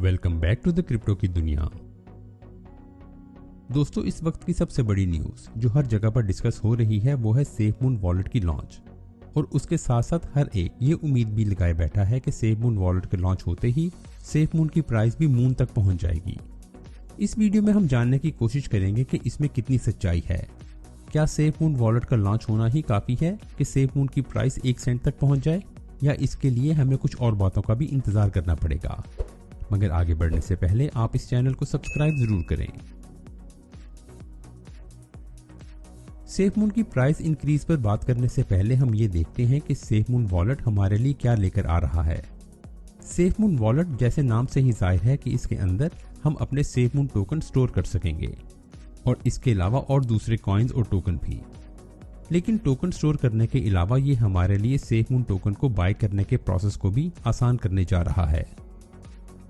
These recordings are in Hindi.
Welcome back to the crypto की दुनिया। दोस्तों, इस वक्त की सबसे बड़ी न्यूज़ जो हर जगह पर डिस्कस हो रही है वो है सेफमून वॉलेट की लॉन्च। और उसके साथ साथ हर एक ये उम्मीद भी लगाए बैठा है कि सेफमून वॉलेट के लॉन्च होते ही सेफमून की प्राइस भी मून तक पहुंच जाएगी। इस वीडियो में हम जानने की कोशिश करेंगे कि इसमें कितनी सच्चाई है। क्या सेफमून वॉलेट का लॉन्च होना ही काफ़ी है कि सेफमून की प्राइस 1 सेंट तक पहुंच जाए, या इसके लिए हमें कुछ और बातों का भी इंतज़ार करना पड़ेगा। मगर आगे बढ़ने से पहले आप इस चैनल को सब्सक्राइब जरूर करें। सेफमून की प्राइस इंक्रीज पर बात करने से पहले हम ये देखते हैं कि सेफमून वॉलेट हमारे लिए क्या लेकर आ रहा है। सेफमून वॉलेट जैसे नाम से ही जाहिर है कि इसके अंदर हम अपने सेफमून टोकन स्टोर कर सकेंगे और इसके अलावा और दूसरे कॉइन्स और टोकन भी। लेकिन टोकन स्टोर करने के अलावा ये हमारे लिए सेफमून टोकन को बाय करने के प्रोसेस को भी आसान करने जा रहा है।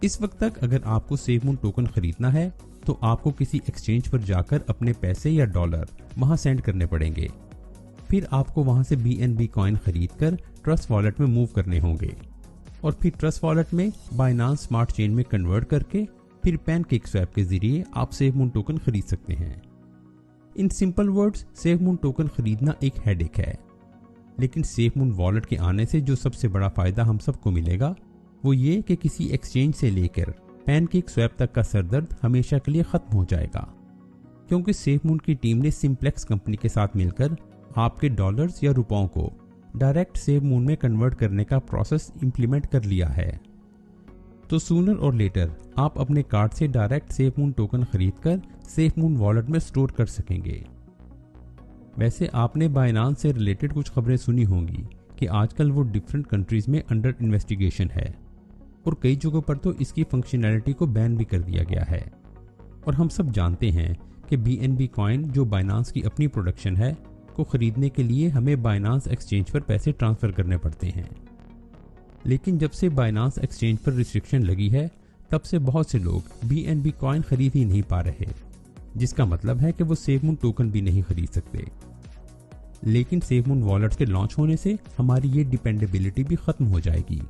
इस वक्त तक अगर आपको सेफमून टोकन खरीदना है तो आपको किसी एक्सचेंज पर जाकर अपने पैसे या डॉलर वहां सेंड करने पड़ेंगे। फिर आपको वहां से BNB कॉइन खरीद कर ट्रस्ट वॉलेट में मूव करने होंगे और फिर ट्रस्ट वॉलेट में बाइनांस स्मार्ट चेन में कन्वर्ट करके फिर पैनकेकस्वैप के जरिए आप सेफमून टोकन खरीद सकते हैं। In simple words, SafeMoon token खरीदना एक हेडेक है। लेकिन सेफमून वॉलेट के आने से जो सबसे बड़ा फायदा हम सबको मिलेगा वो ये कि किसी एक्सचेंज से लेकर पैनकेकस्वैप तक का सरदर्द हमेशा के लिए खत्म हो जाएगा, क्योंकि सेफमून की टीम ने सिंप्लेक्स कंपनी के साथ मिलकर आपके डॉलर्स या रुपयों को डायरेक्ट सेफमून में कन्वर्ट करने का प्रोसेस इंप्लीमेंट कर लिया है। तो सूनर और लेटर आप अपने कार्ड से डायरेक्ट सेफमून टोकन खरीदकर सेफमून वॉलेट में स्टोर कर सकेंगे। वैसे आपने बाइनांस से रिलेटेड कुछ खबरें सुनी होंगी कि आजकल वो डिफरेंट कंट्रीज में अंडर इन्वेस्टिगेशन है और कई जगहों पर तो इसकी फंक्शनैलिटी को बैन भी कर दिया गया है। और हम सब जानते हैं कि BNB कॉइन जो बाइनांस की अपनी प्रोडक्शन है को खरीदने के लिए हमें बाइनांस एक्सचेंज पर पैसे ट्रांसफ़र करने पड़ते हैं। लेकिन जब से बाइनांस एक्सचेंज पर रिस्ट्रिक्शन लगी है तब से बहुत से लोग BNB कॉइन खरीद ही नहीं पा रहे, जिसका मतलब है कि वो सेफमून टोकन भी नहीं खरीद सकते। लेकिन सेफमून वॉलेट के लॉन्च होने से हमारी ये डिपेंडेबिलिटी भी खत्म हो जाएगी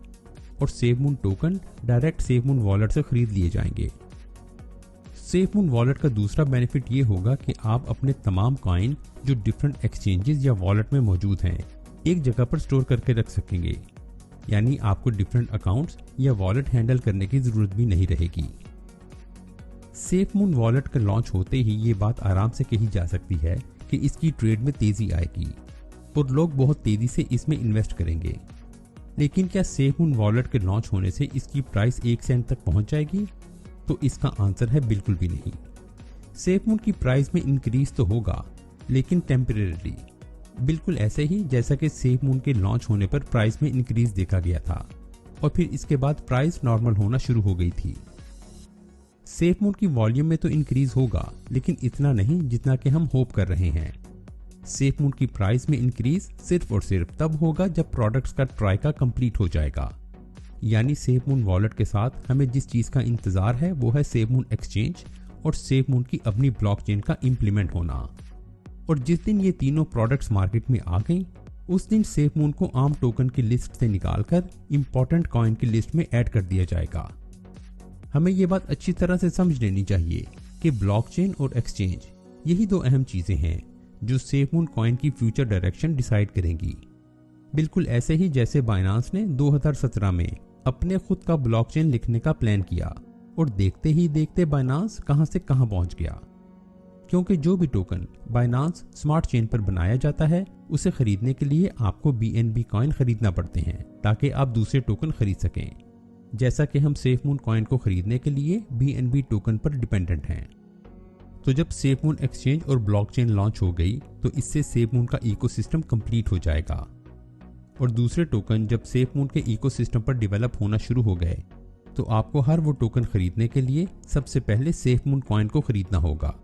और SafeMoon token direct SafeMoon wallet से खरीद लिए जाएंगे। सेफमून वॉलेट का दूसरा बेनिफिट ये होगा कि आप अपने तमाम कॉइन जो डिफरेंट एक्सचेंजेस या वॉलेट में मौजूद हैं एक जगह पर स्टोर करके रख सकेंगे, यानी आपको डिफरेंट अकाउंट्स या वॉलेट हैंडल करने की जरूरत भी नहीं रहेगी। सेफमून वॉलेट का लॉन्च होते ही ये बात आराम से कही जा सकती है कि इसकी ट्रेड में तेजी आएगी और लोग बहुत तेजी से इसमें इन्वेस्ट करेंगे। लेकिन क्या सेफमून वॉलेट के लॉन्च होने से इसकी प्राइस 1 सेंट तक पहुंच जाएगी? तो इसका आंसर है बिल्कुल भी नहीं। सेफमून की प्राइस में इंक्रीज तो होगा, लेकिन टेम्परेरी, बिल्कुल ऐसे ही जैसा कि सेफमून के लॉन्च होने पर प्राइस में इंक्रीज देखा गया था और फिर इसके बाद प्राइस नॉर्मल होना शुरू हो गई थी। सेफमून की वॉल्यूम में तो इंक्रीज होगा, लेकिन इतना नहीं जितना कि हम होप कर रहे हैं। सेफमून की प्राइस में इंक्रीज सिर्फ और सिर्फ तब होगा जब प्रोडक्ट्स का ट्राई का कंप्लीट हो जाएगा। यानी सेफमून वॉलेट के साथ हमें जिस चीज़ का इंतज़ार है वो है सेफमून एक्सचेंज और सेफमून की अपनी ब्लॉकचेन का इम्प्लीमेंट होना। और जिस दिन ये तीनों प्रोडक्ट्स मार्केट में आ गई उस दिन सेफमून को आम टोकन की लिस्ट से निकालकर इंपॉर्टेंट कॉइन की लिस्ट में ऐड कर दिया जाएगा। हमें ये बात अच्छी तरह से समझ लेनी चाहिए कि ब्लॉकचेन और एक्सचेंज यही दो अहम चीज़ें हैं जो सेफमून कॉइन की फ्यूचर डायरेक्शन डिसाइड करेंगी। बिल्कुल ऐसे ही जैसे बाइनांस ने 2017 में अपने खुद का ब्लॉकचेन लिखने का प्लान किया और देखते ही देखते बाइनांस कहां से कहां पहुंच गया। क्योंकि जो भी टोकन बाइनांस स्मार्ट चेन पर बनाया जाता है उसे खरीदने के लिए आपको BNB कॉइन खरीदना पड़ते हैं ताकि आप दूसरे टोकन खरीद सकें। जैसा कि हम सेफमून कॉइन को खरीदने के लिए BNB टोकन पर डिपेंडेंट हैं। तो जब सेफमून एक्सचेंज और ब्लॉकचेन लॉन्च हो गई तो इससे सेफमून का इकोसिस्टम कंप्लीट हो जाएगा और दूसरे टोकन जब सेफमून के इकोसिस्टम पर डेवलप होना शुरू हो गए तो आपको हर वो टोकन खरीदने के लिए सबसे पहले सेफमून कॉइन को खरीदना होगा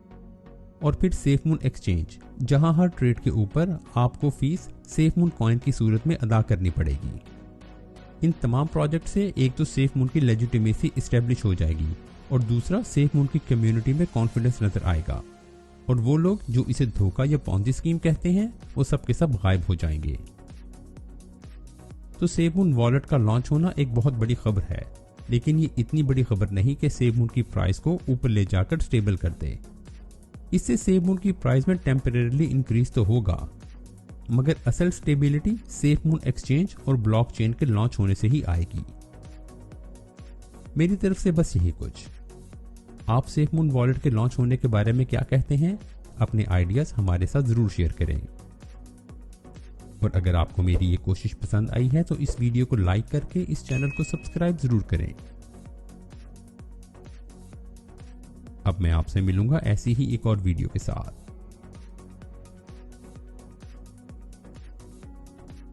और फिर सेफमून एक्सचेंज, जहां हर ट्रेड के ऊपर आपको फीस सेफमून कॉइन की सूरत में अदा करनी पड़ेगी। इन तमाम प्रोजेक्ट से एक तो सेफमून की लेजिटिमेसी इस्टेब्लिश हो जाएगी और दूसरा सेफमून की कम्युनिटी में कॉन्फिडेंस नजर आएगा और वो लोग जो इसे धोखा या पॉन्जी स्कीम कहते हैं वो सब के सब गायब हो जाएंगे। तो सेफमून वॉलेट का लॉन्च होना एक बहुत बड़ी खबर है लेकिन ये इतनी बड़ी खबर नहीं कि सेफमून की प्राइस को ऊपर ले जाकर स्टेबल कर दे। इससे सेफमून की प्राइस में टेम्परेरीली इंक्रीज तो होगा, मगर असल स्टेबिलिटी सेफमून एक्सचेंज और ब्लॉकचेन के लॉन्च होने से ही आएगी। मेरी तरफ से बस यही कुछ। आप सेफमून वॉलेट के लॉन्च होने के बारे में क्या कहते हैं? अपने आइडियाज हमारे साथ जरूर शेयर करें। और अगर आपको मेरी ये कोशिश पसंद आई है तो इस वीडियो को लाइक करके इस चैनल को सब्सक्राइब जरूर करें। अब मैं आपसे मिलूंगा ऐसी ही एक और वीडियो के साथ।